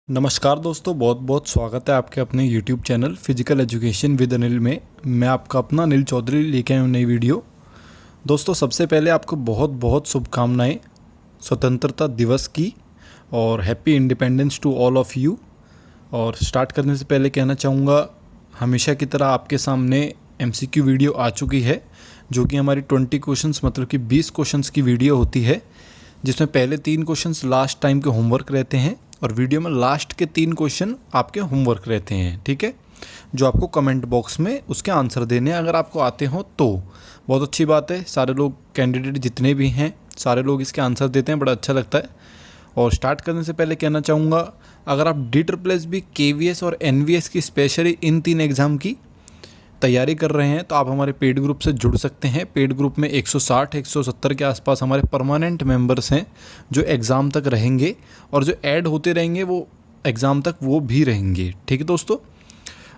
नमस्कार दोस्तों, बहुत बहुत स्वागत है आपके अपने YouTube channel physical education with Anil में। मैं आपका अपना अनिल चौधरी लेके आया हूँ नई वीडियो। दोस्तों, सबसे पहले आपको बहुत बहुत शुभकामनाएं स्वतंत्रता दिवस की और happy independence to all of you. और स्टार्ट करने से पहले कहना चाहूँगा, हमेशा की तरह आपके सामने MCQ वीडियो आ चुकी है, जो कि हमारी 20 क्वेश्चंस मतलब कि 20 क्वेश्चंस की वीडियो होती है, जिसमें पहले 3 क्वेश्चंस लास्ट टाइम के होमवर्क रहते हैं और वीडियो में लास्ट के 3 क्वेश्चन आपके होमवर्क रहते हैं। ठीक है, जो आपको कमेंट बॉक्स में उसके आंसर देने हैं। अगर आपको आते हो तो बहुत अच्छी बात है। सारे लोग कैंडिडेट जितने भी हैं सारे लोग इसके आंसर देते हैं, बड़ा अच्छा लगता है। और स्टार्ट करने से पहले कहना चाहूँगा, अगर आप DSSB KVS और NVS की स्पेशली इन 3 एग्ज़ाम की तैयारी कर रहे हैं तो आप हमारे पेड ग्रुप से जुड़ सकते हैं। पेड ग्रुप में 160-170 के आसपास हमारे परमानेंट मेंबर्स हैं जो एग्ज़ाम तक रहेंगे, और जो ऐड होते रहेंगे वो एग्ज़ाम तक वो भी रहेंगे। ठीक है दोस्तों,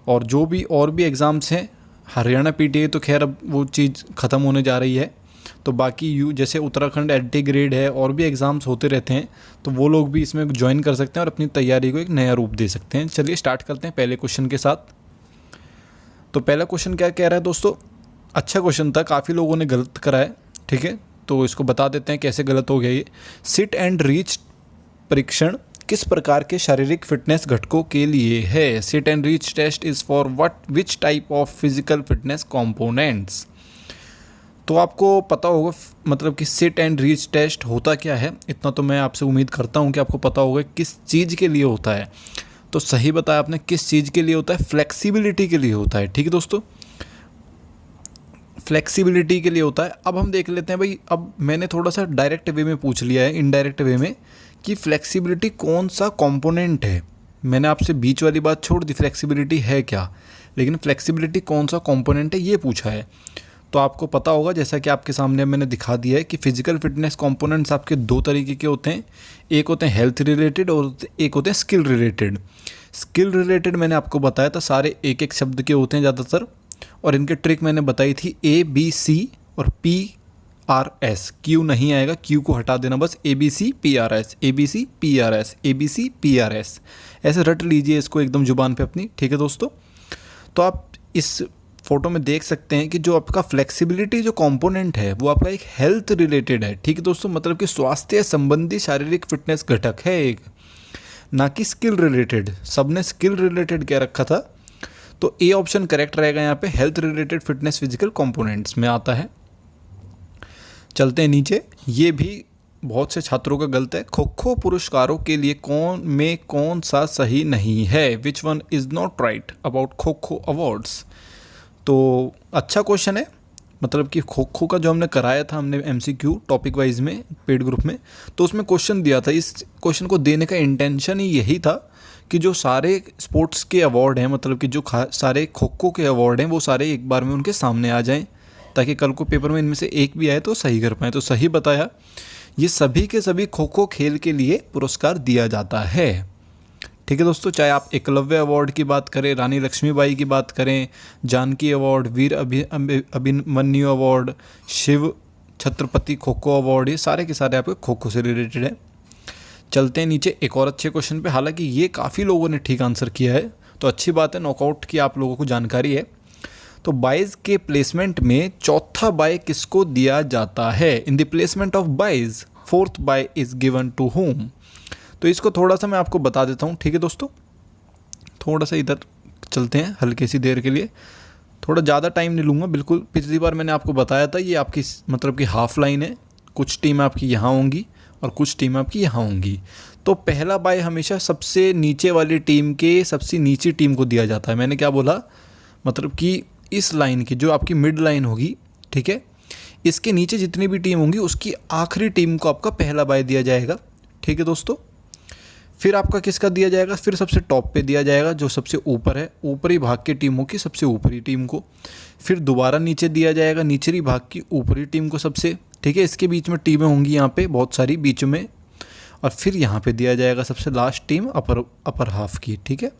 और जो भी और भी एग्ज़ाम्स हैं, हरियाणा PTA तो खैर अब वो चीज़ ख़त्म होने जा रही है, तो बाकी जैसे उत्तराखंड LT ग्रेड है और भी एग्ज़ाम्स होते रहते हैं, तो वो लोग भी इसमें ज्वाइन कर सकते हैं और अपनी तैयारी को एक नया रूप दे सकते हैं। चलिए स्टार्ट करते हैं पहले क्वेश्चन के साथ। तो पहला क्वेश्चन क्या कह रहा है दोस्तों, अच्छा क्वेश्चन था, काफ़ी लोगों ने गलत करा है। ठीक है, तो इसको बता देते हैं कैसे गलत हो गया ये। सिट एंड रीच परीक्षण किस प्रकार के शारीरिक फिटनेस घटकों के लिए है? Sit and reach test is for which type of physical fitness components? तो आपको पता होगा मतलब कि सिट एंड रीच टेस्ट होता क्या है, इतना तो मैं आपसे उम्मीद करता हूँ कि आपको पता होगा किस चीज़ के लिए होता है। तो सही बताया आपने, किस चीज़ के लिए होता है? फ्लेक्सिबिलिटी के लिए होता है। ठीक है दोस्तों, फ्लेक्सिबिलिटी के लिए होता है। अब हम देख लेते हैं भाई, अब मैंने थोड़ा सा डायरेक्ट वे में पूछ लिया है, इनडायरेक्ट वे में, कि फ्लेक्सिबिलिटी कौन सा कंपोनेंट है। मैंने आपसे बीच वाली बात छोड़ दी, फ्लेक्सिबिलिटी है क्या, लेकिन फ्लेक्सिबिलिटी कौन सा कंपोनेंट है ये पूछा है। तो आपको पता होगा, जैसा कि आपके सामने मैंने दिखा दिया है, कि फिजिकल फिटनेस कंपोनेंट्स आपके 2 तरीके के होते हैं। एक होते हैं हेल्थ रिलेटेड और एक होते हैं स्किल रिलेटेड। स्किल रिलेटेड मैंने आपको बताया था, सारे एक एक शब्द के होते हैं ज़्यादातर, और इनके ट्रिक मैंने बताई थी ABC और PRS। Q नहीं आएगा, Q को हटा देना बस, ABC PRS ABC PRS ABC PRS, ऐसे रट लीजिए इसको एकदम जुबान पे अपनी। ठीक है दोस्तों, तो आप इस फोटो में देख सकते हैं कि जो आपका फ्लेक्सिबिलिटी जो कंपोनेंट है वो आपका एक हेल्थ रिलेटेड है। ठीक है दोस्तों, मतलब कि स्वास्थ्य संबंधी शारीरिक फिटनेस घटक है एक, ना कि स्किल रिलेटेड। सबने स्किल रिलेटेड क्या रखा था, तो ए ऑप्शन करेक्ट रहेगा यहाँ पे, health related fitness physical components में आता है। चलते हैं नीचे, ये भी बहुत से छात्रों का गलत है। खो खो पुरस्कारों के लिए कौन सा सही नहीं है? Which one is not right about kho kho awards? तो अच्छा क्वेश्चन है, मतलब कि खो खो का जो हमने कराया था, हमने MCQ टॉपिक वाइज में पेड ग्रुप में, तो उसमें क्वेश्चन दिया था। इस क्वेश्चन को देने का इंटेंशन ही यही था कि जो सारे स्पोर्ट्स के अवार्ड हैं, मतलब कि जो सारे खो खो के अवार्ड हैं, वो सारे एक बार में उनके सामने आ जाएं, ताकि कल को पेपर में इनमें से एक भी आए तो सही कर पाएँ। तो सही बताया, ये सभी के सभी खो खो खेल के लिए पुरस्कार दिया जाता है। ठीक है दोस्तों, चाहे आप एकलव्य अवार्ड की बात करें, रानी लक्ष्मीबाई की बात करें, जानकी अवार्ड, वीर अभिमन्यु अवार्ड, शिव छत्रपति खो खो अवार्ड, ये सारे के सारे आपके खो खो से रिलेटेड है। चलते हैं नीचे एक और अच्छे क्वेश्चन पे, हालांकि ये काफ़ी लोगों ने ठीक आंसर किया है, तो अच्छी बात है, नॉकआउट की आप लोगों को जानकारी है। तो बाइज के प्लेसमेंट में चौथा बाय किसको दिया जाता है? In the placement of byes 4th bye is given to whom? तो इसको थोड़ा सा मैं आपको बता देता हूँ। ठीक है दोस्तों, थोड़ा सा इधर चलते हैं हल्की सी देर के लिए, थोड़ा ज़्यादा टाइम नहीं लूँगा बिल्कुल। पिछली बार मैंने आपको बताया था, ये आपकी मतलब कि हाफ लाइन है, कुछ टीम आपकी यहाँ होंगी और कुछ टीम आपकी यहाँ होंगी। तो पहला बाय हमेशा सबसे नीचे वाली टीम के सबसे नीची टीम को दिया जाता है। मैंने क्या बोला, मतलब कि इस लाइन की जो आपकी मिड लाइन होगी, ठीक है, इसके नीचे जितनी भी टीम होंगी उसकी आखिरी टीम को आपका पहला बाय दिया जाएगा। ठीक है दोस्तों, फिर आपका किसका दिया जाएगा? फिर सबसे टॉप पे दिया जाएगा, जो सबसे ऊपर है, ऊपरी भाग की टीमों की सबसे ऊपरी टीम को। फिर दोबारा नीचे दिया जाएगा, निचली भाग की ऊपरी टीम को सबसे। ठीक है, इसके बीच में टीमें होंगी यहाँ पे बहुत सारी बीच में, और फिर यहाँ पे दिया जाएगा सबसे लास्ट टीम अपर हाफ की। ठीक है,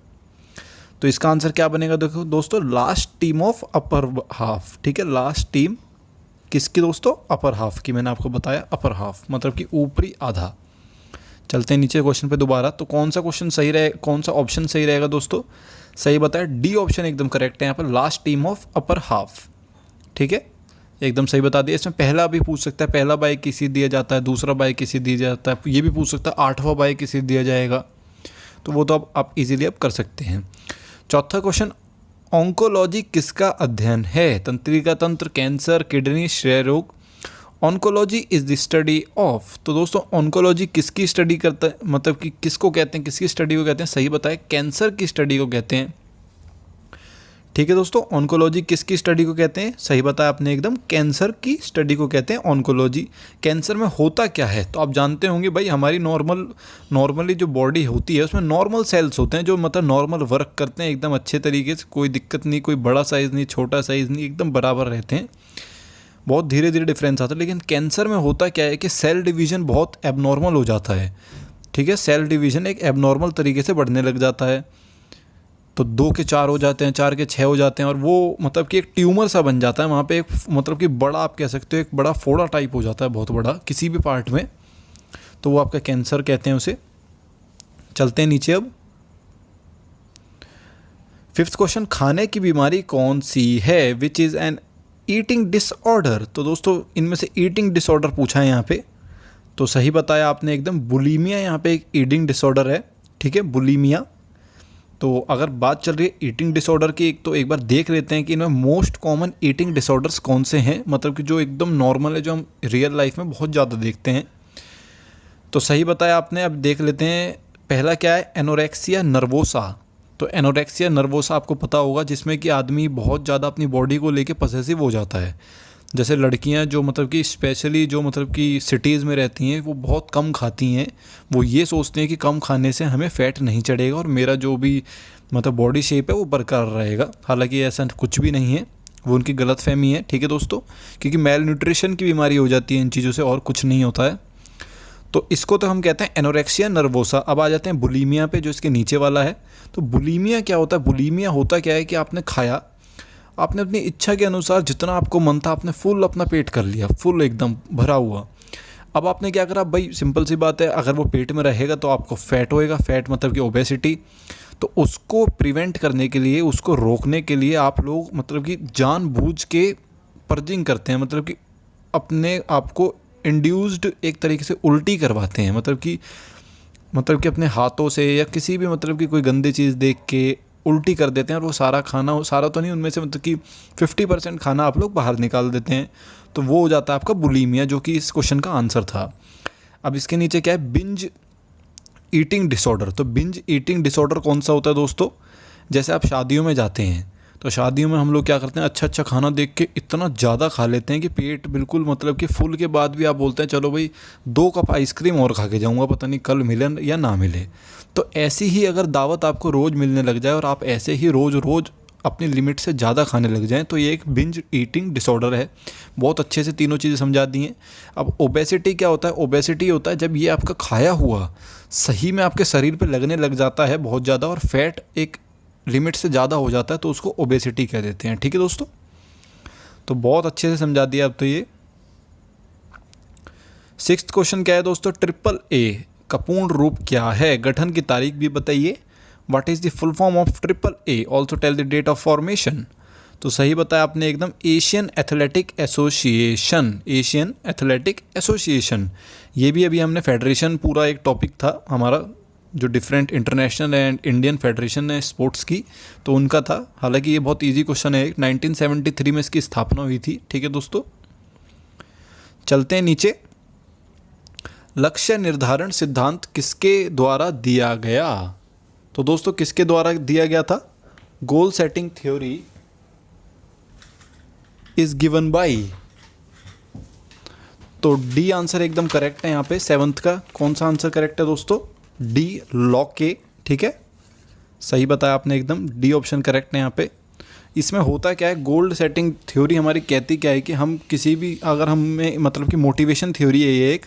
तो इसका आंसर क्या बनेगा? देखो दोस्तों, last team of upper half. ठीक है, लास्ट टीम किसकी दोस्तों? अपर हाफ की। मैंने आपको बताया अपर हाफ मतलब कि ऊपरी आधा। चलते हैं नीचे क्वेश्चन पे दोबारा। तो कौन सा क्वेश्चन सही रहे, कौन सा ऑप्शन सही रहेगा दोस्तों? सही बताया, डी ऑप्शन एकदम करेक्ट है यहाँ पर, last team of upper half. ठीक है, एकदम सही बता दिया। इसमें पहला भी पूछ सकता है, पहला बाय किसी दिया जाता है, दूसरा बाय किसी दिया जाता है, ये भी पूछ सकता है आठवां बाय किसी दिया जाएगा, तो वो तो अब आप इजीली अब कर सकते हैं। चौथा क्वेश्चन, ऑन्कोलॉजी किसका अध्ययन है? तंत्रिका तंत्र, कैंसर, किडनी, क्षय रोग। Oncology is the study of. तो दोस्तों ऑन्कोलॉजी किसकी स्टडी करता है, मतलब कि किसको कहते हैं, किसकी स्टडी को कहते हैं? सही बताएं, कैंसर की स्टडी को कहते हैं। ठीक है दोस्तों, ऑन्कोलॉजी किसकी स्टडी को कहते हैं? सही बताया आपने एकदम, कैंसर की स्टडी को कहते हैं ऑन्कोलॉजी। कैंसर में होता क्या है? तो आप जानते होंगे भाई, हमारी नॉर्मली जो बॉडी होती है उसमें नॉर्मल सेल्स होते हैं जो मतलब नॉर्मल वर्क करते हैं एकदम अच्छे तरीके से, कोई दिक्कत नहीं, कोई बड़ा साइज़ नहीं, छोटा साइज़ नहीं, एकदम बराबर रहते हैं। बहुत धीरे धीरे डिफरेंस आता है। लेकिन कैंसर में होता क्या है कि सेल डिवीज़न बहुत एबनॉर्मल हो जाता है। ठीक है, सेल डिवीज़न एक एबनॉर्मल तरीके से बढ़ने लग जाता है। तो 2 के 4 हो जाते हैं, 4 के 6 हो जाते हैं, और वो मतलब कि एक ट्यूमर सा बन जाता है वहाँ पे, एक मतलब कि बड़ा आप कह सकते हो एक बड़ा फोड़ा टाइप हो जाता है, बहुत बड़ा किसी भी पार्ट में, तो वो आपका कैंसर कहते हैं उसे। चलते हैं नीचे अब। 5th क्वेश्चन, खाने की बीमारी कौन सी है? Which is an eating disorder. तो दोस्तों इनमें से ईटिंग डिसऑर्डर पूछा है यहाँ पे, तो सही बताया आपने एकदम, बुलीमिया यहाँ पे एक ईटिंग डिसऑर्डर है। ठीक है, बुलीमिया। तो अगर बात चल रही है ईटिंग डिसऑर्डर की, तो एक बार देख लेते हैं कि इनमें मोस्ट कॉमन ईटिंग डिसऑर्डर्स कौन से हैं, मतलब कि जो एकदम नॉर्मल है, जो हम रियल लाइफ में बहुत ज़्यादा देखते हैं। तो सही बताया आपने। अब देख लेते हैं, पहला क्या है? Anorexia nervosa. तो एनोरेक्सिया नर्वोसा आपको पता होगा, जिसमें कि आदमी बहुत ज़्यादा अपनी बॉडी को लेके पॉसेसिव हो जाता है। जैसे लड़कियां जो मतलब कि स्पेशली जो मतलब कि सिटीज़ में रहती हैं, वो बहुत कम खाती हैं। वो ये सोचते हैं कि कम खाने से हमें फ़ैट नहीं चढ़ेगा और मेरा जो भी मतलब बॉडी शेप है वो बरकरार रहेगा। हालांकि ऐसा कुछ भी नहीं है, वो उनकी गलतफहमी है। ठीक है दोस्तों, क्योंकि मेल न्यूट्रिशन की बीमारी हो जाती है इन चीज़ों से, और कुछ नहीं होता है। तो इसको तो हम कहते हैं एनोरेक्सिया नर्वोसा। अब आ जाते हैं बुलीमिया पे, जो इसके नीचे वाला है। तो बुलीमिया क्या होता है? बुलीमिया होता क्या है कि आपने खाया, आपने अपनी इच्छा के अनुसार जितना आपको मन था आपने फुल अपना पेट कर लिया, फुल एकदम भरा हुआ। अब आपने क्या करा भाई? सिंपल सी बात है, अगर वो पेट में रहेगा तो आपको फैट होएगा, फैट मतलब कि ओबेसिटी। तो उसको प्रिवेंट करने के लिए, उसको रोकने के लिए आप लोग मतलब कि जानबूझ के पर्जिंग करते हैं, मतलब कि अपने आप को इंड्यूस्ड एक तरीके से उल्टी करवाते हैं, मतलब कि अपने हाथों से या किसी भी मतलब कि कोई गंदी चीज़ देख के उल्टी कर देते हैं, और वो सारा खाना, सारा तो नहीं, उनमें से मतलब कि 50% खाना आप लोग बाहर निकाल देते हैं। तो वो हो जाता है आपका बुलीमिया, जो कि इस क्वेश्चन का आंसर था। अब इसके नीचे क्या है? Binge eating disorder. तो बिंज ईटिंग डिसऑर्डर कौन सा होता है दोस्तों? जैसे आप शादियों में जाते हैं, तो शादियों में हम लोग क्या करते हैं, अच्छा अच्छा खाना देख के इतना ज़्यादा खा लेते हैं कि पेट बिल्कुल मतलब कि फुल के बाद भी आप बोलते हैं चलो भाई 2 कप आइसक्रीम और खा के जाऊँगा, पता नहीं कल मिले या ना मिले। तो ऐसी ही अगर दावत आपको रोज़ मिलने लग जाए और आप ऐसे ही रोज़ रोज़ अपनी लिमिट से ज़्यादा खाने लग जाएं, तो ये एक बिंज ईटिंग डिसऑर्डर है। बहुत अच्छे से तीनों चीज़ें समझा दी हैं। अब ओबेसिटी क्या होता है? ओबेसिटी होता है जब ये आपका खाया हुआ सही में आपके शरीर पे लगने लग जाता है बहुत ज़्यादा, और फैट एक लिमिट से ज़्यादा हो जाता है, तो उसको ओबेसिटी कह देते हैं। ठीक है दोस्तों, तो बहुत अच्छे से समझा दिया अब तो ये। 6th क्वेश्चन क्या है दोस्तों? AAA का पूर्ण रूप क्या है? गठन की तारीख भी बताइए। What is the full form of AAA? Also tell the date of formation. तो सही बताया आपने एकदम, Asian athletic association. Asian athletic association, ये भी अभी हमने फेडरेशन, पूरा एक टॉपिक था हमारा, जो different international and Indian federation है स्पोर्ट्स की, तो उनका था। हालांकि ये बहुत इजी क्वेश्चन है, 1973 में इसकी स्थापना हुई थी। ठीक है दोस्तों, चलते हैं नीचे। लक्ष्य निर्धारण सिद्धांत किसके द्वारा दिया गया? तो दोस्तों किसके द्वारा दिया गया था? Goal setting theory is given by. तो डी आंसर एकदम करेक्ट है यहाँ पे। 7th का कौन सा आंसर करेक्ट है दोस्तों? D, Locke. ठीक है, सही बताया आपने एकदम, डी ऑप्शन करेक्ट है यहाँ पे। इसमें होता क्या है, गोल सेटिंग थ्योरी हमारी कहती क्या है कि हम किसी भी, अगर हमें मतलब कि मोटिवेशन थ्योरी है ये एक,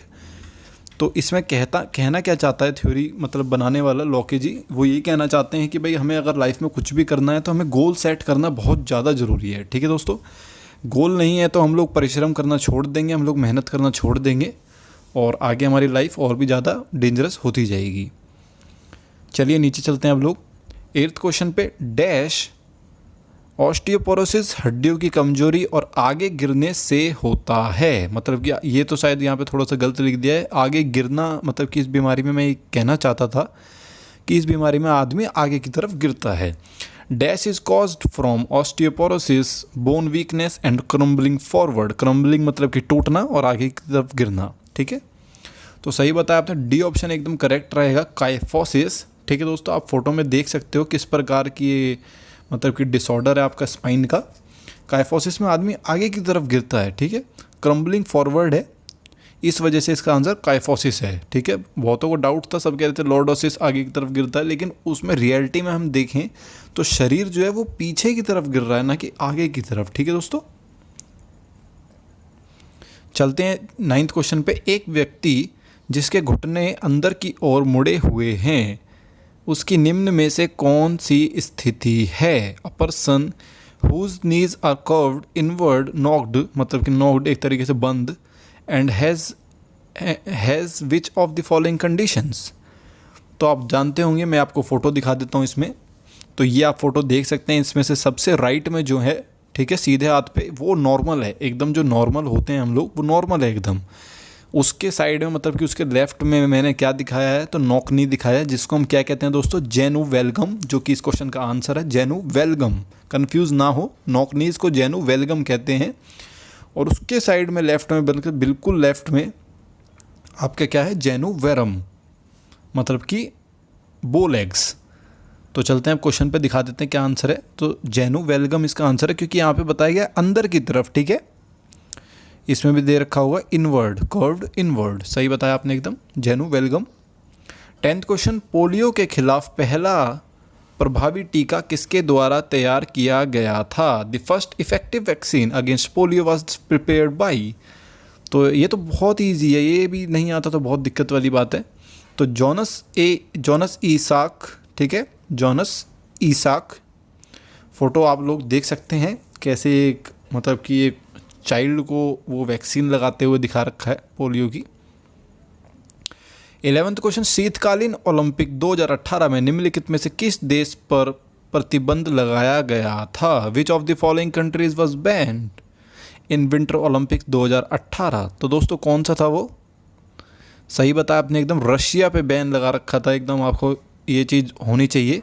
तो इसमें कहना क्या चाहता है थ्योरी मतलब बनाने वाला लॉके जी, वो यही कहना चाहते हैं कि भाई हमें अगर लाइफ में कुछ भी करना है तो हमें गोल सेट करना बहुत ज़्यादा ज़रूरी है। ठीक है दोस्तों, गोल नहीं है तो हम लोग परिश्रम करना छोड़ देंगे, हम लोग मेहनत करना छोड़ देंगे, और आगे हमारी लाइफ और भी ज़्यादा डेंजरस होती जाएगी। चलिए नीचे चलते हैं अब लोग। 8th क्वेश्चन पे डैश ऑस्टियोपोरोसिस हड्डियों की कमजोरी और आगे गिरने से होता है। मतलब कि ये तो शायद यहाँ पे थोड़ा सा गलत लिख दिया है, आगे गिरना मतलब कि इस बीमारी में मैं ये कहना चाहता था कि इस बीमारी में आदमी आगे की तरफ गिरता है। Dash is caused from osteoporosis, bone weakness and crumbling forward. Crumbling मतलब कि टूटना और आगे की तरफ गिरना, ठीक है। तो सही बताया आपने, डी ऑप्शन एकदम करेक्ट रहेगा, काइफोसिस। ठीक है दोस्तों, आप फोटो में देख सकते हो किस प्रकार की ये मतलब कि डिसऑर्डर है आपका स्पाइन का। काइफोसिस में आदमी आगे की तरफ गिरता है, ठीक है। क्रम्बलिंग फॉरवर्ड है, इस वजह से इसका आंसर काइफोसिस है, ठीक है। बहुतों को डाउट था, सब कह रहे थे लॉर्डोसिस आगे की तरफ गिरता है, लेकिन उसमें रियलिटी में हम देखें तो शरीर जो है वो पीछे की तरफ गिर रहा है, ना कि आगे की तरफ, ठीक है दोस्तों। चलते हैं 9th क्वेश्चन पे। एक व्यक्ति जिसके घुटने अंदर की ओर मुड़े हुए हैं, उसकी निम्न में से कौन सी स्थिति है। A person whose knees are curved inward knocked, मतलब कि नॉक्ड एक तरीके से बंद, and has which of the following conditions. तो आप जानते होंगे, मैं आपको फ़ोटो दिखा देता हूँ इसमें। तो ये आप फोटो देख सकते हैं, इसमें से सबसे राइट में जो है, ठीक है, सीधे हाथ पे, वो नॉर्मल है एकदम, जो नॉर्मल होते हैं हम लोग वो नॉर्मल है एकदम। उसके साइड में मतलब कि उसके लेफ्ट में मैंने क्या दिखाया है, तो नॉक नी दिखाया है, जिसको हम क्या कहते हैं दोस्तों, जेनु वेलगम, जो कि इस क्वेश्चन का आंसर है, जेनु वेलगम। कंफ्यूज ना हो, नॉक नीज को जेनु वेलगम कहते हैं। और उसके साइड में लेफ्ट में, बिल्कुल लेफ्ट में आपका क्या है, जेनु वेरम, मतलब कि बो लेग्स। तो चलते हैं अब क्वेश्चन पे, दिखा देते हैं क्या आंसर है। तो जेनु वेलगम इसका आंसर है, क्योंकि यहाँ पे बताया गया अंदर की तरफ, ठीक है। इसमें भी दे रखा होगा इनवर्ड, कर्व्ड इनवर्ड, सही बताया आपने एकदम, जेनु वेलगम। 10th क्वेश्चन, पोलियो के खिलाफ पहला प्रभावी टीका किसके द्वारा तैयार किया गया था। The first effective vaccine against polio was prepared by. तो ये तो बहुत ईजी है, ये भी नहीं आता तो बहुत दिक्कत वाली बात है। तो जॉनस ईसाक, ठीक है, जॉनस ईसाक। फ़ोटो आप लोग देख सकते हैं कैसे एक मतलब कि एक चाइल्ड को वो वैक्सीन लगाते हुए दिखा रखा है पोलियो की। 11th क्वेश्चन, शीतकालीन ओलंपिक 2018 में निम्नलिखित में से किस देश पर प्रतिबंध लगाया गया था। विच of the following countries was band in winter Olympics 2018। तो दोस्तों कौन सा था वो, सही बताया आपने एकदम, रशिया पे बैन लगा रखा था एकदम। आपको ये चीज़ होनी चाहिए।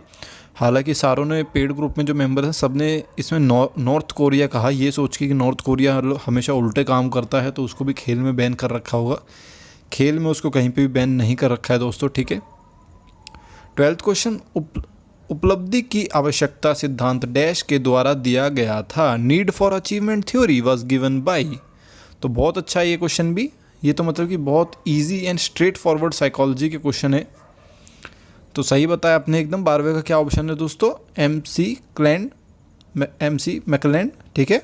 हालांकि सारों ने पेड ग्रुप में जो मेंबर हैं सब ने इसमें नॉर्थ कोरिया कहा, ये सोच के कि नॉर्थ कोरिया हमेशा उल्टे काम करता है तो उसको भी खेल में बैन कर रखा होगा। खेल में उसको कहीं पे भी बैन नहीं कर रखा है दोस्तों, ठीक है। 12th क्वेश्चन, उपलब्धि की आवश्यकता सिद्धांत डैश के द्वारा दिया गया था। Need for achievement theory was given by. तो बहुत अच्छा है ये क्वेश्चन भी, ये तो मतलब कि बहुत easy and straight forward psychology के क्वेश्चन है। तो सही बताया आपने एकदम। 12वें का क्या ऑप्शन है दोस्तों, MC मैकलैंड, ठीक है।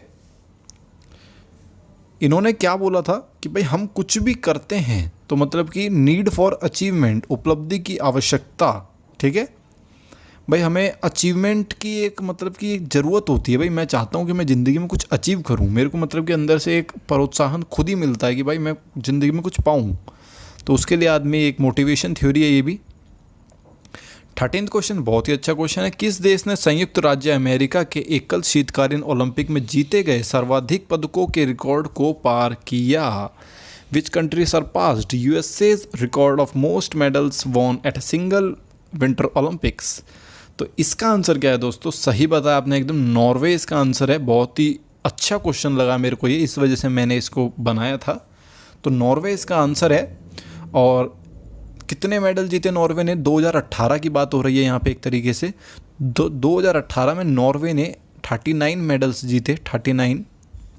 इन्होंने क्या बोला था कि भाई हम कुछ भी करते हैं तो मतलब कि नीड फॉर अचीवमेंट, उपलब्धि की आवश्यकता, ठीक है। भाई हमें अचीवमेंट की एक मतलब कि एक ज़रूरत होती है। भाई मैं चाहता हूँ कि मैं ज़िंदगी में कुछ अचीव करूँ, मेरे को मतलब कि अंदर से एक प्रोत्साहन खुद ही मिलता है कि भाई मैं ज़िंदगी में कुछ पाऊँ, तो उसके लिए आदमी एक मोटिवेशन थ्योरी है ये भी। 13th क्वेश्चन बहुत ही अच्छा क्वेश्चन है। किस देश ने संयुक्त राज्य अमेरिका के एकल शीतकालीन ओलंपिक में जीते गए सर्वाधिक पदकों के रिकॉर्ड को पार किया। Which country surpassed USA's record of most medals won at a single winter Olympics. तो इसका आंसर क्या है दोस्तों, सही बताया आपने एकदम, नॉर्वे इसका आंसर है। बहुत ही अच्छा क्वेश्चन लगा मेरे को ये, इस वजह से मैंने इसको बनाया था। तो नॉर्वे इसका आंसर है। और कितने मेडल जीते नॉर्वे ने, 2018 की बात हो रही है यहाँ पे एक तरीके से। 2018 में नॉर्वे ने 39 मेडल्स जीते, 39,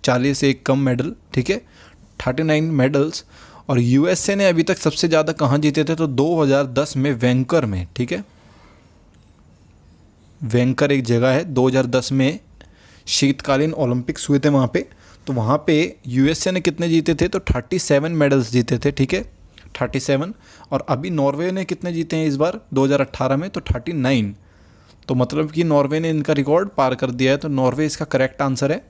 40 से एक कम मेडल, ठीक है, 39 मेडल्स। और यूएसए ने अभी तक सबसे ज़्यादा कहाँ जीते थे, तो 2010 में वैंकर में, ठीक है। वैंकर एक जगह है, 2010 में शीतकालीन ओलंपिक्स हुए थे वहाँ पे। तो वहाँ पे यूएसए ने कितने जीते थे, तो 37 मेडल्स जीते थे, ठीक है, 37। और अभी नॉर्वे ने कितने जीते हैं इस बार 2018 में, तो 39। तो मतलब कि नॉर्वे ने इनका रिकॉर्ड पार कर दिया है। तो नॉर्वे इसका करेक्ट आंसर है।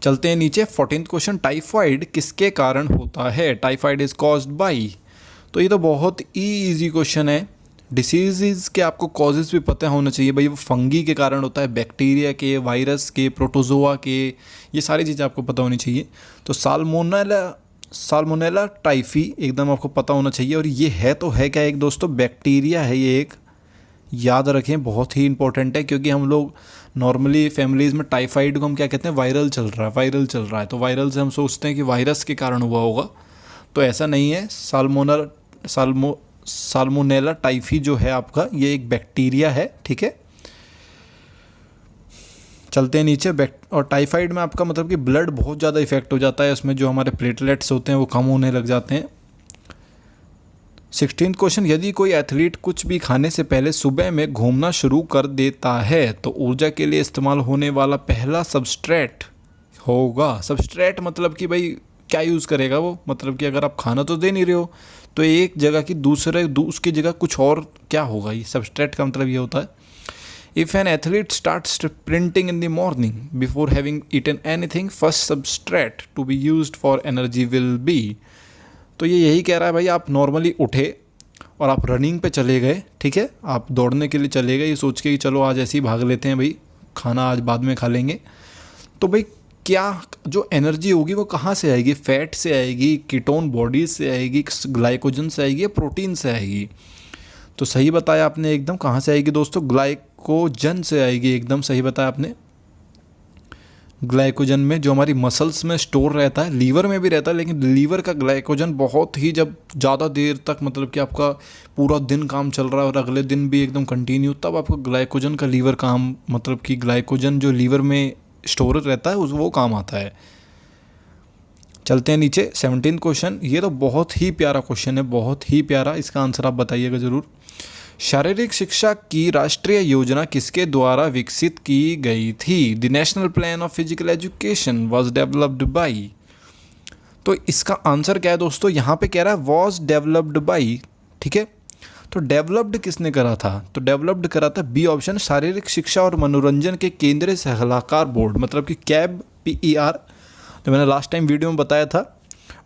चलते हैं नीचे। 14th क्वेश्चन, टाइफाइड किसके कारण होता है? Typhoid is caused by. तो ये तो बहुत ही ईजी क्वेश्चन है। डिसीज़ के आपको कॉजेज़ भी पता होना चाहिए भाई, वो फंगी के कारण होता है, बैक्टीरिया के, वायरस के, प्रोटोजोआ के, ये सारी चीज़ें आपको पता होनी चाहिए। तो साल्मोनेला टाइफी एकदम आपको पता होना चाहिए। और ये है तो है क्या, एक दोस्तों बैक्टीरिया है ये, एक याद रखें, बहुत ही इंपॉर्टेंट है। क्योंकि हम लोग नॉर्मली फैमिलीज़ में टाइफाइड को हम क्या कहते हैं, वायरल चल रहा है, वायरल चल रहा है। तो वायरल से हम सोचते हैं कि वायरस के कारण हुआ होगा, तो ऐसा नहीं है। साल्मोनेला टाइफी जो है आपका, ये एक बैक्टीरिया है, ठीक है। चलते हैं नीचे। और टाइफाइड में आपका मतलब कि ब्लड बहुत ज़्यादा इफेक्ट हो जाता है, उसमें जो हमारे प्लेटलेट्स होते हैं वो कम होने लग जाते हैं। 16th क्वेश्चन, यदि कोई एथलीट कुछ भी खाने से पहले सुबह में घूमना शुरू कर देता है तो ऊर्जा के लिए इस्तेमाल होने वाला पहला सबस्ट्रेट होगा। सबस्ट्रेट मतलब कि भाई क्या यूज़ करेगा वो, मतलब कि अगर आप खाना तो दे नहीं रहे हो तो एक जगह की उसकी जगह कुछ और क्या होगा। ये सबस्ट्रेट का मतलब ये होता है। If an athlete start sprinting in the morning before having eaten anything, first substrate to be used for energy will be. तो ये यही कह रहा है भाई, आप नॉर्मली उठे और आप रनिंग पे चले गए, ठीक है, आप दौड़ने के लिए चले गए ये सोच के कि चलो आज ऐसे ही भाग लेते हैं भाई, खाना आज बाद में खा लेंगे। तो भाई क्या जो एनर्जी होगी वो कहाँ से आएगी? फैट से आएगी, कीटोन बॉडीज से आएगी, ग्लाइकोजन से आएगी, प्रोटीन से आएगी? तो सही बताया आपने एकदम। कहाँ से आएगी दोस्तों? ग्लाइकोजन से आएगी, एकदम सही बताया आपने। ग्लाइकोजन में जो हमारी मसल्स में स्टोर रहता है, लीवर में भी रहता है, लेकिन लीवर का ग्लाइकोजन बहुत ही जब ज़्यादा देर तक मतलब कि आपका पूरा दिन काम चल रहा है और अगले दिन भी एकदम कंटिन्यू, तब आपको ग्लाइकोजन का लीवर काम मतलब कि ग्लाइकोजन जो लीवर में स्टोर रहता है वो काम आता है। चलते हैं नीचे। 17th क्वेश्चन, ये तो बहुत ही प्यारा क्वेश्चन है, बहुत ही प्यारा। इसका आंसर आप बताइएगा ज़रूर। शारीरिक शिक्षा की राष्ट्रीय योजना किसके द्वारा विकसित की गई थी? The national plan of physical education was developed by. तो इसका आंसर क्या है दोस्तों? यहाँ पे कह रहा है वॉज डेवलप्ड बाई, ठीक है। तो डेवलप्ड किसने करा था? तो डेवलप्ड करा था बी ऑप्शन, शारीरिक शिक्षा और मनोरंजन के केंद्रीय सलाहकार बोर्ड, मतलब कि कैब, PER। तो मैंने लास्ट टाइम वीडियो में बताया था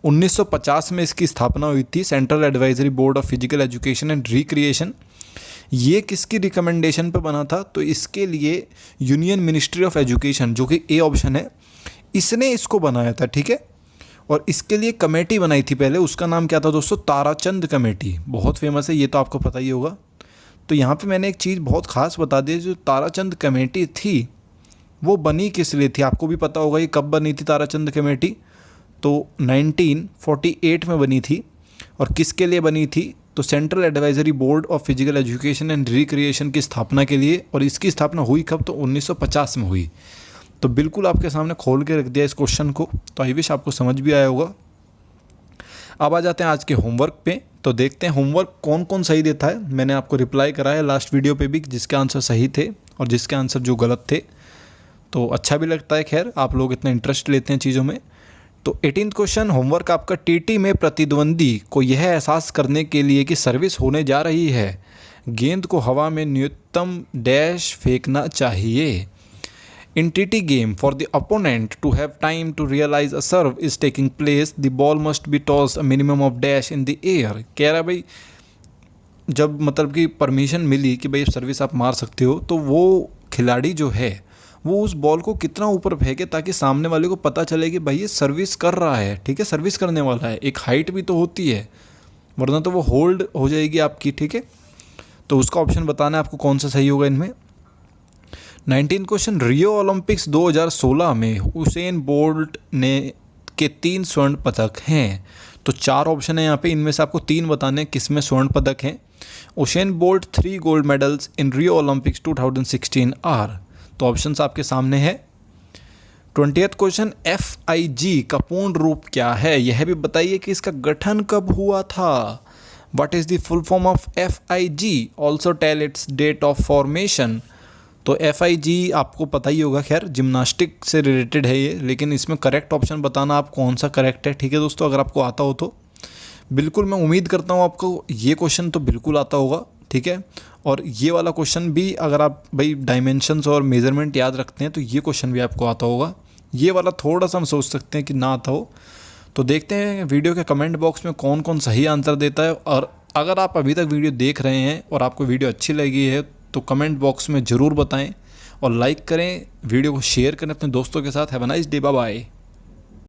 1950 में इसकी स्थापना हुई थी, central advisory board of physical education and recreation. ये किसकी रिकमेंडेशन पे बना था? तो इसके लिए यूनियन मिनिस्ट्री ऑफ एजुकेशन, जो कि ए ऑप्शन है, इसने इसको बनाया था, ठीक है। और इसके लिए कमेटी बनाई थी पहले, उसका नाम क्या था दोस्तों? ताराचंद कमेटी, बहुत फेमस है, ये तो आपको पता ही होगा। तो यहाँ पे मैंने एक चीज़ बहुत ख़ास बता दी, जो ताराचंद कमेटी थी वो बनी किस लिए थी? आपको भी पता होगा ये कब बनी थी ताराचंद कमेटी? तो 1948 में बनी थी। और किसके लिए बनी थी? तो central advisory board of physical education and recreation की स्थापना के लिए। और इसकी स्थापना हुई कब? तो 1950 में हुई। तो बिल्कुल आपके सामने खोल के रख दिया इस क्वेश्चन को, तो आई विश आपको समझ भी आया होगा। अब आ जाते हैं आज के होमवर्क पे। तो देखते हैं होमवर्क कौन कौन सही देता है। मैंने आपको रिप्लाई कराया लास्ट वीडियो पे भी, जिसके आंसर सही थे और जिसके आंसर जो गलत थे। तो अच्छा भी लगता है, खैर आप लोग इतना इंटरेस्ट लेते हैं चीज़ों में। तो 18th क्वेश्चन होमवर्क आपका, TT में प्रतिद्वंदी को यह एहसास करने के लिए कि सर्विस होने जा रही है, गेंद को हवा में न्यूनतम डैश फेंकना चाहिए। In TT game, for the opponent to have time to realize a serve is taking place, the ball must be tossed a minimum of dash in the air। कह रहा भाई जब मतलब कि परमिशन मिली कि भाई सर्विस आप मार सकते हो, तो वो खिलाड़ी जो है वो उस बॉल को कितना ऊपर फेंके ताकि सामने वाले को पता चले कि भाई ये सर्विस कर रहा है, ठीक है, सर्विस करने वाला है। एक हाइट भी तो होती है, वरना तो वो होल्ड हो जाएगी आपकी, ठीक है। तो उसका ऑप्शन बताना है आपको कौन सा सही होगा इनमें। 19 क्वेश्चन, रियो ओलंपिक्स 2016 में हुसैन बोल्ट ने के 3 स्वर्ण पदक हैं। तो 4 ऑप्शन है यहाँ पे, इनमें से आपको 3 बताने हैं किस में स्वर्ण पदक हैं। Usain Bolt 3 gold medals in Rio Olympics 2016 are. तो ऑप्शंस आपके सामने है। 20th क्वेश्चन, FIG का पूर्ण रूप क्या है? यह भी बताइए कि इसका गठन कब हुआ था। What is the full form of FIG? Also tell its date of formation. तो FIG आपको पता ही होगा, खैर जिम्नास्टिक से रिलेटेड है ये, लेकिन इसमें करेक्ट ऑप्शन बताना आप कौन सा करेक्ट है, ठीक है दोस्तों। अगर आपको आता हो तो बिल्कुल, मैं उम्मीद करता हूँ आपको ये क्वेश्चन तो बिल्कुल आता होगा, ठीक है। और ये वाला क्वेश्चन भी, अगर आप भाई डायमेंशंस और मेजरमेंट याद रखते हैं तो ये क्वेश्चन भी आपको आता होगा। ये वाला थोड़ा सा हम सोच सकते हैं कि ना आता हो। तो देखते हैं वीडियो के कमेंट बॉक्स में कौन कौन सही आंसर देता है। और अगर आप अभी तक वीडियो देख रहे हैं और आपको वीडियो अच्छी लगी है तो कमेंट बॉक्स में ज़रूर बताएं और लाइक करें, वीडियो को शेयर करें अपने दोस्तों के साथ। Have a nice day, bye bye.